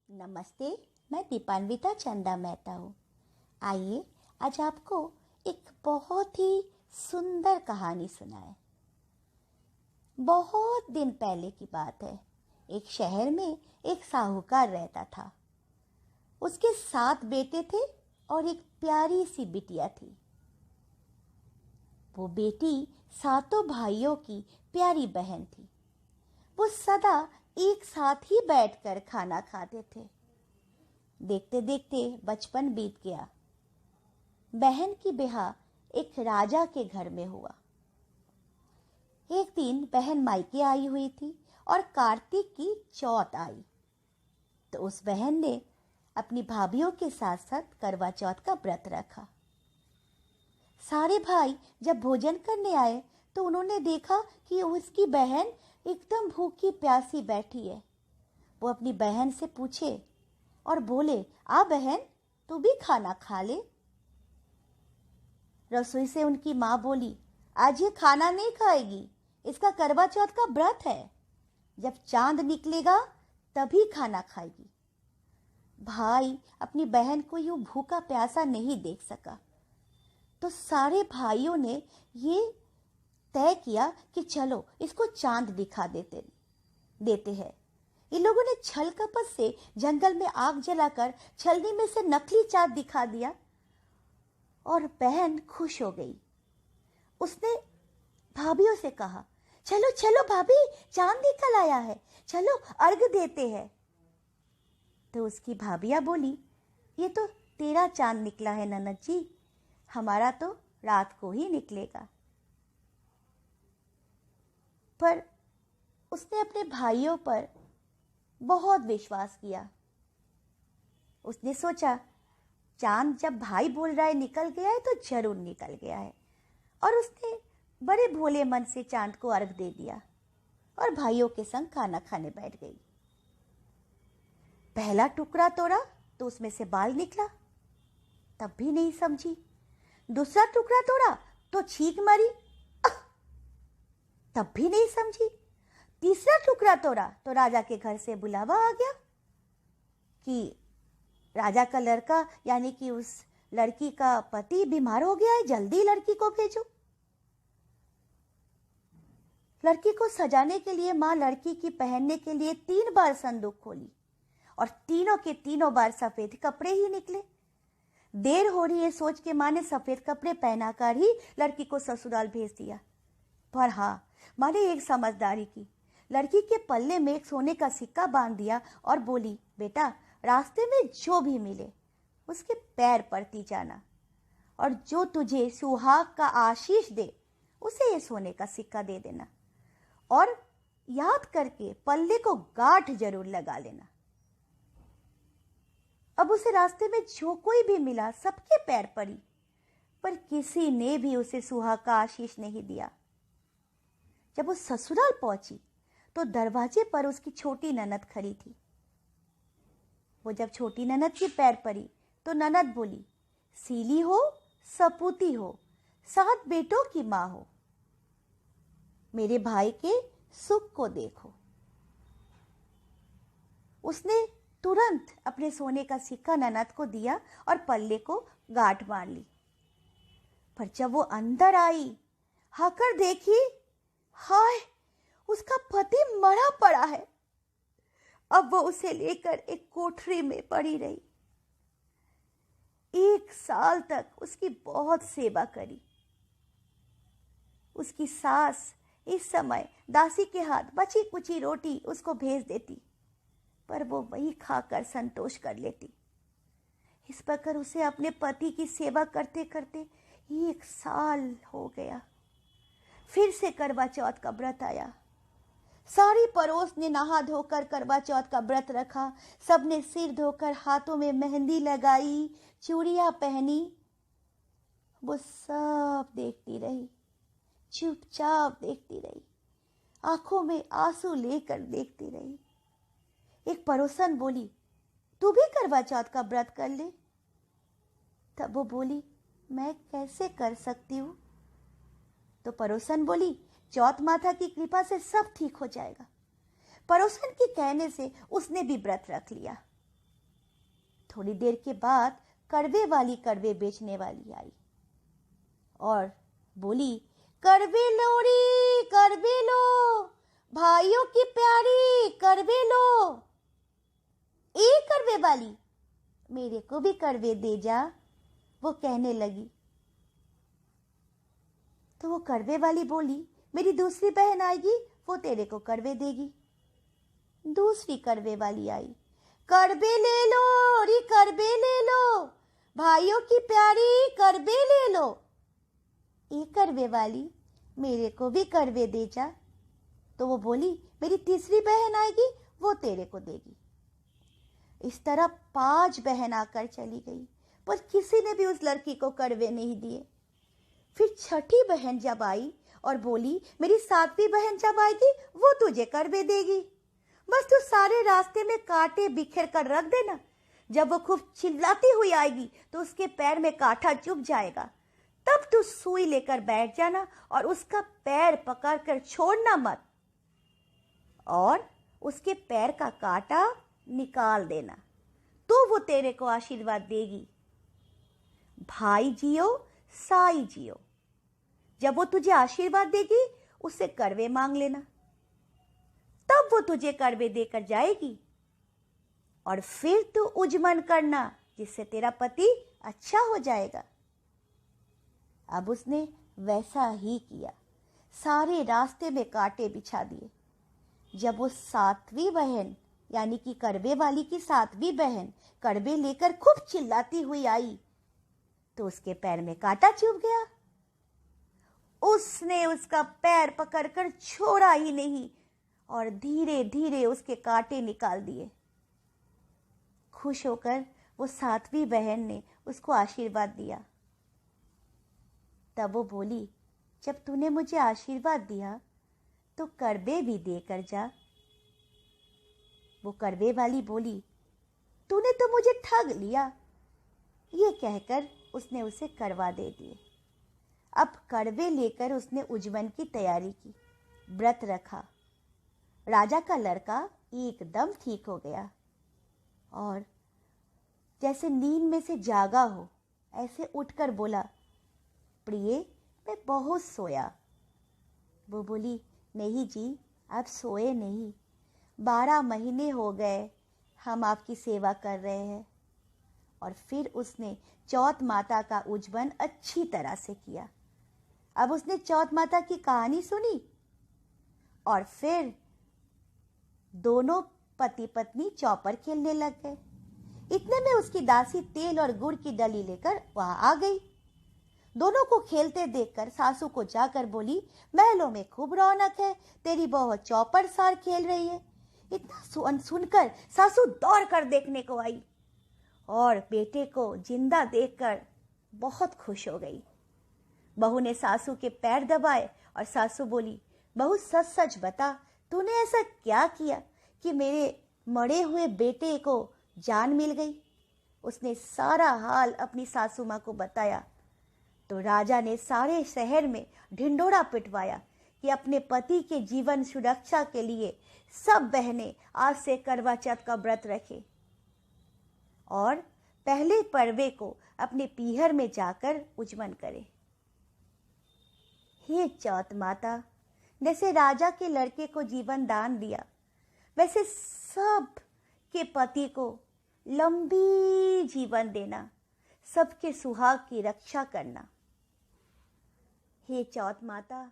नमस्ते। मैं दीपान्विता चंदा मेहता हूँ। आइए आज आपको एक बहुत ही सुंदर कहानी सुनाए। बहुत दिन पहले की बात है। एक शहर में एक साहूकार रहता था। उसके 7 बेटे थे और एक प्यारी सी बिटिया थी। वो बेटी सातों भाइयों की प्यारी बहन थी। वो सदा एक साथ ही बैठकर खाना खाते थे। देखते देखते बचपन बीत गया। बहन की ब्याह एक राजा के घर में हुआ। एक दिन बहन मायके आई हुई थी और कार्तिक की चौथ आई, तो उस बहन ने अपनी भाभीियों के साथ साथ करवा चौथ का व्रत रखा। सारे भाई जब भोजन करने आए तो उन्होंने देखा कि उसकी बहन एकदम भूखी प्यासी बैठी है। वो अपनी बहन से पूछे और बोले, आ बहन, तू भी खाना खा ले। रसोई से उनकी माँ बोली, आज ये खाना नहीं खाएगी, इसका करवा चौथ का व्रत है, जब चांद निकलेगा तभी खाना खाएगी। भाई अपनी बहन को यूं भूखा प्यासा नहीं देख सका, तो सारे भाइयों ने ये तय किया कि चलो इसको चांद दिखा देते हैं। इन लोगों ने छल कपट से जंगल में आग जलाकर छलनी में से नकली चांद दिखा दिया और बहन खुश हो गई। उसने भाभीियों से कहा, चलो चलो भाभी, चांद निकल आया है, चलो अर्घ देते हैं। तो उसकी भाभियां बोली, ये तो तेरा चांद निकला है ननद जी, हमारा तो रात को ही निकलेगा। पर उसने अपने भाइयों पर बहुत विश्वास किया। उसने सोचा, चांद जब भाई बोल रहा है निकल गया है तो जरूर निकल गया है, और उसने बड़े भोले मन से चांद को अर्घ दे दिया और भाइयों के संग खाना खाने बैठ गई। पहला टुकड़ा तोड़ा तो उसमें से बाल निकला, तब भी नहीं समझी। दूसरा टुकड़ा तोड़ा तो छींक मारी, तब भी नहीं समझी। तीसरा टुकड़ा तोड़ा तो राजा के घर से बुलावा आ गया कि राजा का लड़का यानी कि उस लड़की का पति बीमार हो गया है, जल्दी लड़की को भेजो। लड़की को सजाने के लिए माँ लड़की की पहनने के लिए 3 बार संदूक खोली और तीनों के तीनों बार सफेद कपड़े ही निकले। देर हो रही है सोच के माँ ने सफेद कपड़े पहनाकर ही लड़की को ससुराल भेज दिया। पर हाँ, माँ ने एक समझदारी की, लड़की के पल्ले में एक सोने का सिक्का बांध दिया और बोली, बेटा रास्ते में जो भी मिले उसके पैर पड़ती जाना, और जो तुझे सुहाग का आशीष दे उसे ये सोने का सिक्का दे देना, और याद करके पल्ले को गांठ जरूर लगा लेना। अब उसे रास्ते में जो कोई भी मिला सबके पैर पड़ी, पर किसी ने भी उसे सुहाग का आशीष नहीं दिया। जब वो ससुराल पहुंची तो दरवाजे पर उसकी छोटी ननद खड़ी थी। वो जब छोटी ननद के पैर पड़ी तो ननद बोली, सीली हो, सपूती हो, 7 बेटों की माँ हो, मेरे भाई के सुख को देखो। उसने तुरंत अपने सोने का सिक्का ननद को दिया और पल्ले को गांठ मार ली। पर जब वो अंदर आई, हाकर देखी, हाय, उसका पति मरा पड़ा है। अब वो उसे लेकर एक कोठरी में पड़ी रही। 1 साल तक उसकी बहुत सेवा करी। उसकी सास इस समय दासी के हाथ बची कुची रोटी उसको भेज देती, पर वो वही खाकर संतोष कर लेती। इस प्रकार उसे अपने पति की सेवा करते करते 1 साल हो गया। फिर से करवा चौथ का व्रत आया। सारी पड़ोस ने नहा धोकर करवा चौथ का व्रत रखा। सबने सिर धोकर हाथों में मेहंदी लगाई, चूड़ियां पहनी। वो सब देखती रही, चुपचाप देखती रही, आंखों में आंसू लेकर देखती रही। एक पड़ोसन बोली, तू भी करवा चौथ का व्रत कर ले। तब वो बोली, मैं कैसे कर सकती हूँ? तो पड़ोसन बोली, चौथ माता की कृपा से सब ठीक हो जाएगा। पड़ोसन के कहने से उसने भी व्रत रख लिया। थोड़ी देर के बाद कड़वे वाली कड़वे बेचने वाली आई और बोली, कड़वे लो रे, कड़वे लो, भाइयों की प्यारी कड़वे लो। ए कड़वे वाली, मेरे को भी कड़वे दे जा, वो कहने लगी। तो वो कड़वे वाली बोली, मेरी दूसरी बहन आएगी, वो तेरे को कड़वे देगी। दूसरी कड़वे वाली आई, कड़वे ले लो रे, कड़वे ले लो, भाइयों की प्यारी कड़वे ले लो। ए कड़वे वाली, मेरे को भी कड़वे दे जा। तो वो बोली, मेरी तीसरी बहन आएगी, वो तेरे को देगी। इस तरह 5 बहन आकर चली गई, पर किसी ने भी उस लड़की को कड़वे नहीं दिए। फिर छठी बहन जब आई और बोली, मेरी 7वीं बहन जब आएगी, वो तुझे कड़वे देगी। बस तू सारे रास्ते में कांटे बिखेर कर रख देना। जब वो खूब चिल्लाती हुई आएगी तो उसके पैर में कांटा चुभ जाएगा। तब तू सुई लेकर बैठ जाना और उसका पैर पकड़कर छोड़ना मत और उसके पैर का कांटा निकाल देना, तो वो तेरे को आशीर्वाद देगी। भाई जियो साई जियो। जब वो तुझे आशीर्वाद देगी, उससे कड़वे मांग लेना, तब वो तुझे कड़वे देकर जाएगी और फिर तू उजमन करना, जिससे तेरा पति अच्छा हो जाएगा। अब उसने वैसा ही किया, सारे रास्ते में कांटे बिछा दिए। जब वो 7वीं बहन यानी कि कड़वे वाली की 7वीं बहन कड़वे लेकर खूब चिल्लाती हुई आई तो उसके पैर में कांटा चुभ गया। उसने उसका पैर पकड़कर छोड़ा ही नहीं और धीरे धीरे उसके कांटे निकाल दिए। खुश होकर वो 7वीं बहन ने उसको आशीर्वाद दिया। तब वो बोली, जब तूने मुझे आशीर्वाद दिया तो कड़वे भी देकर जा। वो कड़वे वाली बोली, तूने तो मुझे ठग लिया। ये कहकर उसने उसे कड़वा दे दिए। अब कड़वे लेकर उसने उजमन की तैयारी की, व्रत रखा। राजा का लड़का एकदम ठीक हो गया और जैसे नींद में से जागा हो ऐसे उठकर बोला, प्रिय मैं बहुत सोया। वो बोली, नहीं जी आप सोए नहीं, 12 महीने हो गए हम आपकी सेवा कर रहे हैं। और फिर उसने चौथ माता का उजमन अच्छी तरह से किया। अब उसने चौथ माता की कहानी सुनी और फिर दोनों पति पत्नी चौपर खेलने लग गए। इतने में उसकी दासी तेल और गुड़ की डली लेकर वहां आ गई। दोनों को खेलते देखकर सासू को जाकर बोली, महलों में खूब रौनक है, तेरी बहू चौपर सार खेल रही है। इतना सुनकर सासू दौड़ कर देखने को आई और बेटे को जिंदा देखकर बहुत खुश हो गई। बहू ने सासू के पैर दबाए और सासू बोली, बहू सच सच बता, तूने ऐसा क्या किया कि मेरे मरे हुए बेटे को जान मिल गई। उसने सारा हाल अपनी सासू माँ को बताया तो राजा ने सारे शहर में ढिंढोरा पिटवाया कि अपने पति के जीवन सुरक्षा के लिए सब बहनें आज से करवा चौथ का व्रत रखें और पहले पर्वे को अपने पीहर में जाकर उजमन करें। हे चौथ माता, जैसे राजा के लड़के को जीवन दान दिया, वैसे सब के पति को लंबी जीवन देना, सबके सुहाग की रक्षा करना। हे चौथ माता,